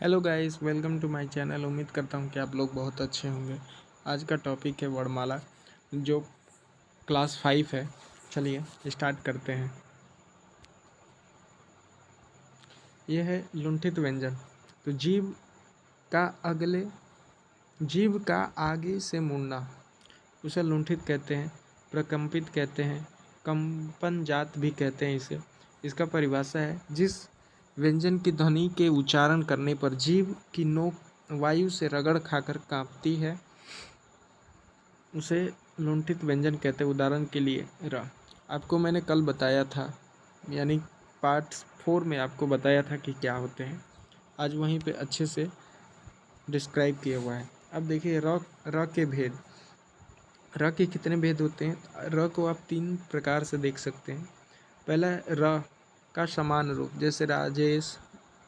Hello guys, welcome to my channel. उम्मीद करता हूँ कि आप लोग बहुत अच्छे होंगे। आज का टॉपिक है वर्णमाला, जो क्लास 5 है। चलिए स्टार्ट करते हैं। यह है लुंठित व्यंजन। तो जीभ का आगे से मुड़ना उसे लुंठित कहते हैं, प्रकंपित कहते हैं, कंपन जात भी कहते हैं इसे। इसका परिभाषा है, जिस व्यंजन की ध्वनि के उच्चारण करने पर जीभ की नोक वायु से रगड़ खाकर कांपती है, उसे लुंठित व्यंजन कहते हैं। उदाहरण के लिए र। आपको मैंने कल बताया था, यानी पार्ट 4 में आपको बताया था कि क्या होते हैं। आज वहीं पे अच्छे से डिस्क्राइब किया हुआ है। अब देखिए र के भेद। र के कितने भेद होते हैं? र को आप 3 प्रकार से देख सकते हैं। पहला र का समान रूप, जैसे राजेश,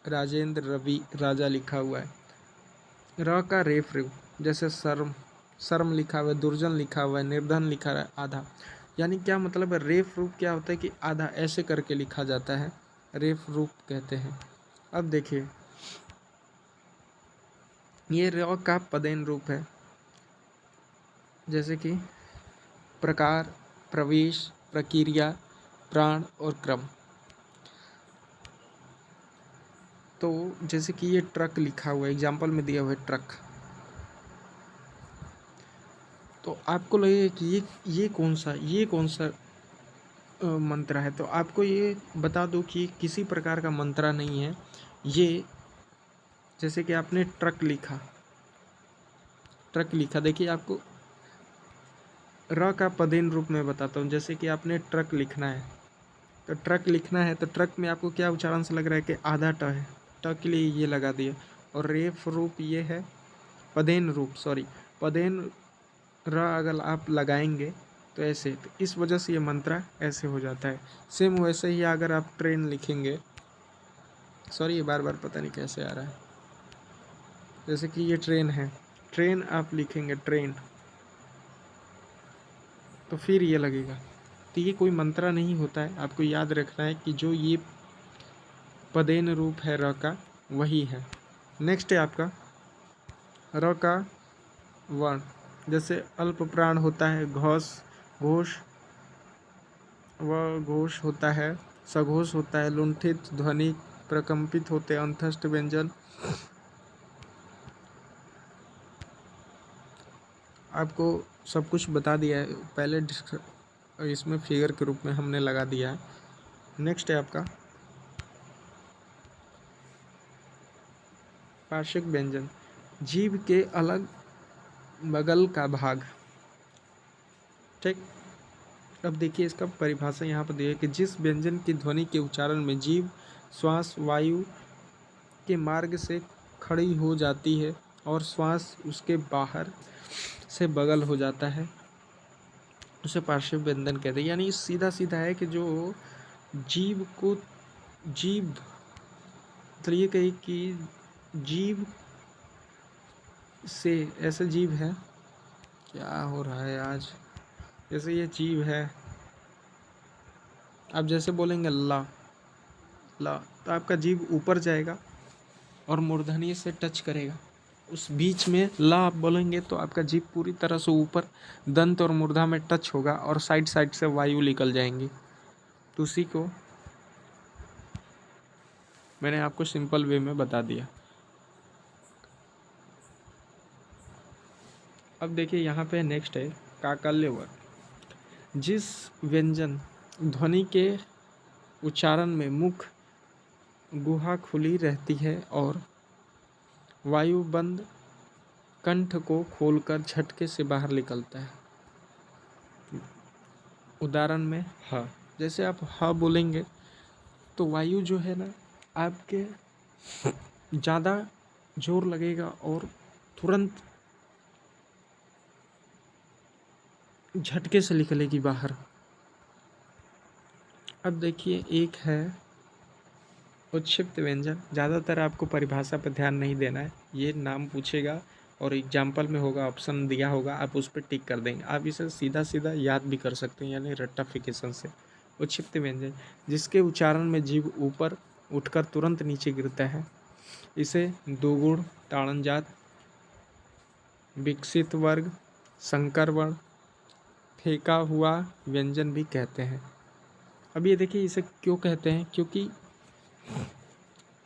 राजेंद्र, रवि, राजा लिखा हुआ है। र का रेफ रूप, जैसे शर्म लिखा हुआ है, दुर्जन लिखा हुआ है, निर्धन लिखा है आधा। यानी क्या मतलब है? रेफ रूप क्या होता है कि आधा ऐसे करके लिखा जाता है, रेफ रूप कहते हैं। अब देखिए, ये र का पदेन रूप है, जैसे कि प्रकार, प्रवेश, प्रक्रिया, प्राण और क्रम। तो जैसे कि ये ट्रक लिखा हुआ है, एग्जाम्पल में दिया हुआ है ट्रक। तो आपको लगेगा कि ये कौन सा मंत्र है। तो आपको ये बता दूं कि किसी प्रकार का मंत्र नहीं है ये। जैसे कि आपने ट्रक लिखा, देखिए आपको र का पदेन रूप में बताता हूँ। जैसे कि आपने ट्रक लिखना है, तो ट्रक में आपको क्या उच्चारण से लग रहा है कि आधा ट है। ट के लिए ये लगा दिया। और रेफ रूप ये है, पदेन र अगर आप लगाएंगे तो ऐसे, तो इस वजह से ये मंत्रा ऐसे हो जाता है। सेम वैसे ही अगर आप ट्रेन लिखेंगे, ये बार बार पता नहीं कैसे आ रहा है। जैसे कि ये ट्रेन है, ट्रेन आप लिखेंगे ट्रेन, तो फिर ये लगेगा। तो ये कोई मंत्रा नहीं होता है। आपको याद रखना है कि जो ये पदेन रूप है र का, वही है। नेक्स्ट है आपका र का वर्ण। जैसे अल्प प्राण होता है, घोष व घोष होता है, सघोष होता है, लुंठित, ध्वनि, प्रकंपित होते हैं, अंतस्थ व्यंजन। आपको सब कुछ बता दिया है पहले, इसमें फिगर के रूप में हमने लगा दिया है। नेक्स्ट है आपका पार्श्विक व्यंजन, जीभ के अलग बगल का भाग। ठीक। अब देखिए इसका परिभाषा यहाँ पर दिया है कि जिस व्यंजन की ध्वनि के उच्चारण में जीभ श्वास वायु के मार्ग से खड़ी हो जाती है और श्वास उसके बाहर से बगल हो जाता है, उसे पार्श्विक व्यंजन कहते हैं। यानी सीधा सीधा है कि जो जीभ तो ये कही कि जीभ से, ऐसे जीभ है, क्या हो रहा है आज, जैसे ये जीभ है, आप जैसे बोलेंगे ला तो आपका जीभ ऊपर जाएगा और मूर्धन्य से टच करेगा। उस बीच में ला आप बोलेंगे तो आपका जीभ पूरी तरह से ऊपर दंत और मूर्धा में टच होगा और साइड साइड से वायु निकल जाएंगी। तो उसी को मैंने आपको सिंपल वे में बता दिया। अब देखिए यहाँ पे नेक्स्ट है काकल्य वर्ग। जिस व्यंजन ध्वनि के उच्चारण में मुख गुहा खुली रहती है और वायु बंद कंठ को खोलकर झटके से बाहर निकलता है। उदाहरण में ह। जैसे आप ह बोलेंगे तो वायु जो है ना, आपके ज़्यादा जोर लगेगा और तुरंत झटके से निकलेगी बाहर। अब देखिए एक है उत्क्षिप्त व्यंजन। ज़्यादातर आपको परिभाषा पर ध्यान नहीं देना है, ये नाम पूछेगा और एग्जाम्पल में होगा, ऑप्शन दिया होगा, आप उस पर टिक कर देंगे। आप इसे सीधा सीधा याद भी कर सकते हैं, यानी रट्टाफिकेशन से। उत्क्षिप्त व्यंजन, जिसके उच्चारण में जीभ ऊपर उठकर तुरंत नीचे गिरता है इसे दोगुण, ताड़नजात, विकसित वर्ग, संकर वर्ण, फेंका हुआ व्यंजन भी कहते हैं। अब ये देखिए इसे क्यों कहते हैं, क्योंकि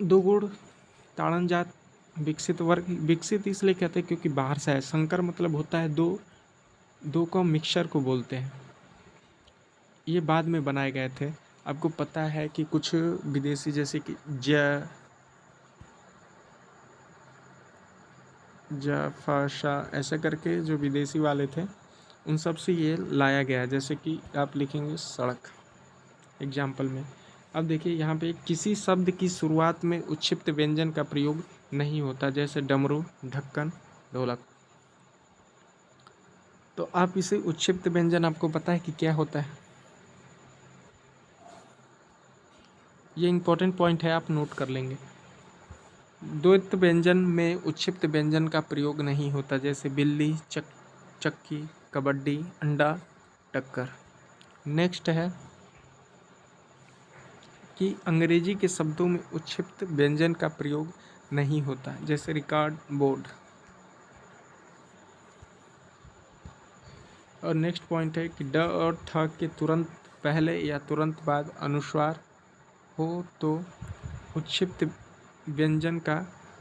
दोगुण, ताड़नजात, विकसित वर्ग, विकसित इसलिए कहते हैं क्योंकि बाहर से है। संकर मतलब होता है दो का मिक्सचर को बोलते हैं। ये बाद में बनाए गए थे। आपको पता है कि कुछ विदेशी जैसे कि जाफाशा ऐसा करके जो विदेशी वाले थे उन सब से ये लाया गया। जैसे कि आप लिखेंगे सड़क एग्जाम्पल में। अब देखिए यहाँ पे किसी शब्द की शुरुआत में उच्छिप्त व्यंजन का प्रयोग नहीं होता, जैसे डमरू, ढक्कन, ढोलक। तो आप इसे उच्छिप्त व्यंजन आपको पता है कि क्या होता है? ये इंपॉर्टेंट पॉइंट है, आप नोट कर लेंगे। द्वैत व्यंजन में उच्छिप्त व्यंजन का प्रयोग नहीं होता, जैसे बिल्ली, चक्की, कबड्डी, अंडा, टक्कर। नेक्स्ट है कि अंग्रेजी के शब्दों में उच्छिप्त व्यंजन का प्रयोग नहीं होता, जैसे रिकॉर्ड, बोर्ड। और नेक्स्ट पॉइंट है कि ड और ठ के तुरंत पहले या तुरंत बाद अनुस्वार हो तो उच्छिप्त व्यंजन का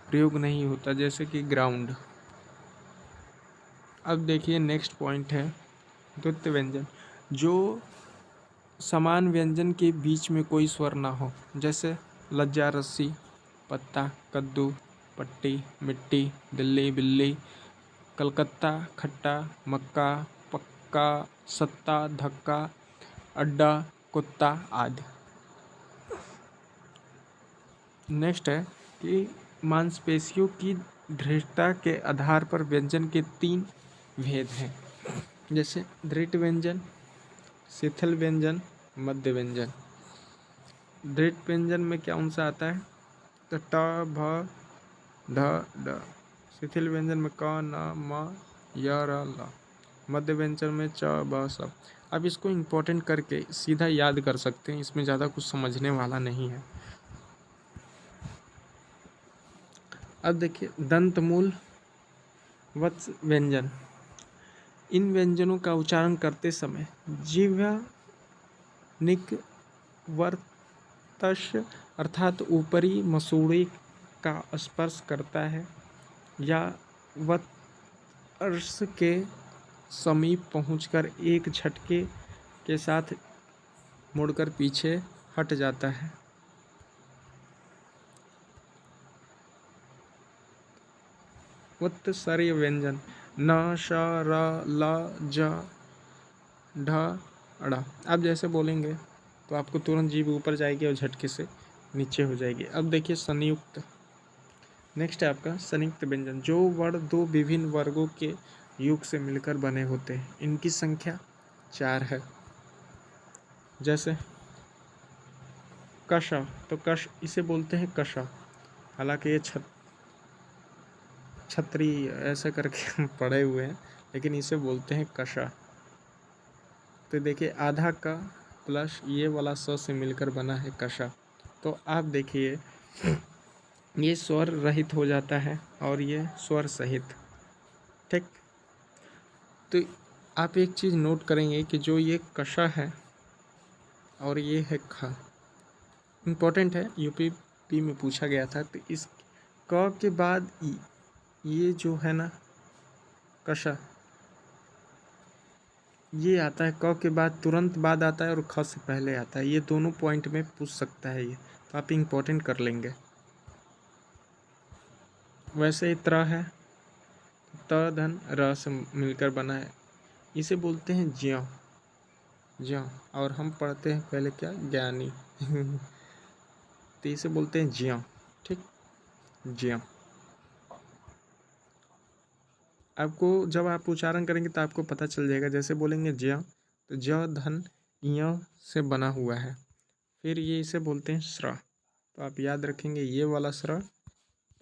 प्रयोग नहीं होता, जैसे कि ग्राउंड। अब देखिए नेक्स्ट पॉइंट है द्वैत व्यंजन, जो समान व्यंजन के बीच में कोई स्वर ना हो, जैसे लज्जा, रस्सी, पत्ता, कद्दू, पट्टी, मिट्टी, दिल्ली, बिल्ली, कलकत्ता, खट्टा, मक्का, पक्का, सत्ता, धक्का, अड्डा, कुत्ता आदि। नेक्स्ट है कि मांसपेशियों की दृढ़ता के आधार पर व्यंजन के 3 भेद हैं, जैसे दृढ़ व्यंजन, शिथिल व्यंजन, मध्य व्यंजन। दृढ़ व्यंजन में क्या उनसा आता है? तो ट, भ, ढ, ड। शिथिल व्यंजन में क, न, म, य, र, ल। मध्य व्यंजन में च, ब, स। अब इसको इम्पोर्टेंट करके सीधा याद कर सकते हैं, इसमें ज़्यादा कुछ समझने वाला नहीं है। अब देखिए दंतमूल वत्स व्यंजन। इन व्यंजनों का उच्चारण करते समय जिह्वा निकटवर्तश अर्थात ऊपरी मसूड़े का स्पर्श करता है या वत्स के समीप पहुंचकर एक झटके के साथ मुड़कर पीछे हट जाता है। उत्तरीय व्यंजन न, श, र, ल, ज, ढ, ड़। आप जैसे बोलेंगे तो आपको तुरंत जीभ ऊपर जाएगी और झटके से नीचे हो जाएगी। अब देखिए संयुक्त। नेक्स्ट है आपका संयुक्त व्यंजन, जो वर्ण 2 विभिन्न वर्गों के योग से मिलकर बने होते हैं। इनकी संख्या 4 है। जैसे कश, तो कश इसे बोलते हैं कशा, हालांकि ये छतरी ऐसा करके पढ़े हुए हैं, लेकिन इसे बोलते हैं कशा। तो देखिए आधा का प्लस ये वाला स से मिलकर बना है कशा। तो आप देखिए ये स्वर रहित हो जाता है और ये स्वर सहित। ठीक, तो आप एक चीज़ नोट करेंगे कि जो ये कशा है और ये है ख, इम्पोर्टेंट है, यूपी में पूछा गया था। तो इस क के बाद ये जो है ना कशा, ये आता है क के बाद तुरंत बाद आता है और ख से पहले आता है। ये दोनों पॉइंट में पूछ सकता है ये, तो आप इम्पोर्टेंट कर लेंगे। वैसे ही त्र है, त धन र से मिलकर बना है, इसे बोलते हैं ज्यों ज्यों। और हम पढ़ते हैं पहले क्या, ज्ञानी तो इसे बोलते हैं ज्यों। ठीक, ज्यों। आपको जब आप उच्चारण करेंगे तो आपको पता चल जाएगा। जैसे बोलेंगे ज्यों, तो ज्यों धन य से बना हुआ है, फिर ये इसे बोलते हैं स्र। तो आप याद रखेंगे ये वाला स्र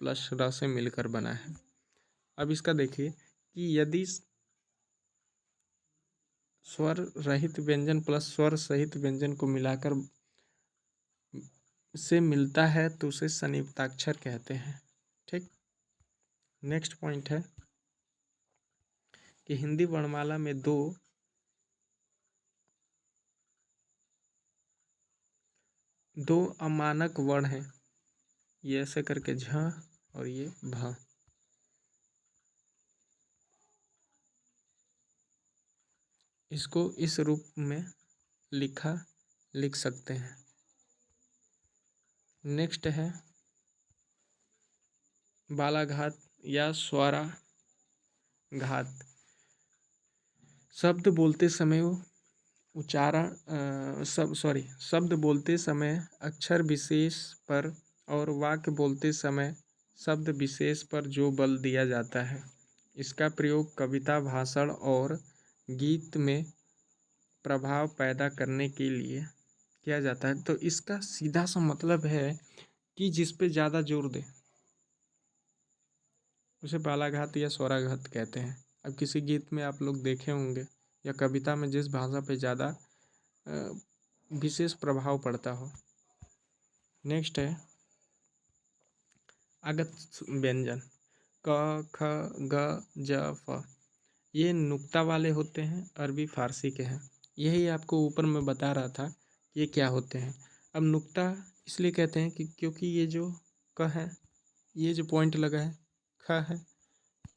प्लस र से मिलकर बना है। अब इसका देखिए कि यदि स्वर रहित व्यंजन प्लस स्वर सहित व्यंजन को मिलाकर से मिलता है तो उसे संयुक्ताक्षर कहते हैं। ठीक। नेक्स्ट पॉइंट है कि हिंदी वर्णमाला में दो अमानक वर्ण हैं, ये ऐसे करके झ और ये भ। इसको इस रूप में लिख सकते हैं। नेक्स्ट है बालाघात या स्वराघात। शब्द बोलते समय शब्द बोलते समय अक्षर विशेष पर और वाक्य बोलते समय शब्द विशेष पर जो बल दिया जाता है, इसका प्रयोग कविता, भाषण और गीत में प्रभाव पैदा करने के लिए किया जाता है। तो इसका सीधा सा मतलब है कि जिस पे ज़्यादा जोर दे उसे बालाघात या स्वराघात कहते हैं। अब किसी गीत में आप लोग देखे होंगे या कविता में जिस भाषा पे ज़्यादा विशेष प्रभाव पड़ता हो। नेक्स्ट है आगत व्यंजन क, ख, ग, ज, फ। ये नुक्ता वाले होते हैं, अरबी फारसी के हैं। यही आपको ऊपर मैं बता रहा था ये क्या होते हैं। अब नुक्ता इसलिए कहते हैं कि क्योंकि ये जो क है, ये जो पॉइंट लगा है, ख है,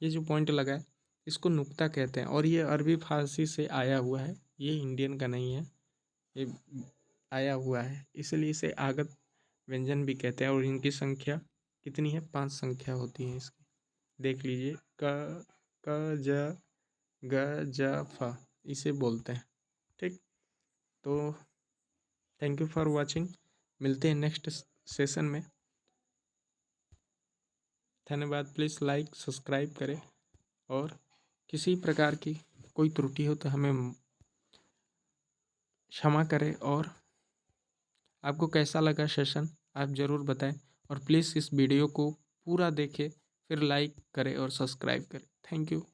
ये जो पॉइंट लगा है, इसको नुक्ता कहते हैं। और ये अरबी फारसी से आया हुआ है, ये इंडियन का नहीं है, ये आया हुआ है, इसलिए इसे आगत व्यंजन भी कहते हैं। और इनकी संख्या कितनी है? 5 संख्या होती है इसकी, देख लीजिए। क, ज, ग, ज, फ, इसे बोलते हैं। ठीक, तो थैंक यू फॉर वॉचिंग। मिलते हैं नेक्स्ट सेशन में। धन्यवाद। प्लीज़ लाइक सब्सक्राइब करें और किसी प्रकार की कोई त्रुटि हो तो हमें क्षमा करें। और आपको कैसा लगा सेशन आप ज़रूर बताएं और प्लीज़ इस वीडियो को पूरा देखें, फिर लाइक करें और सब्सक्राइब करें। Thank you.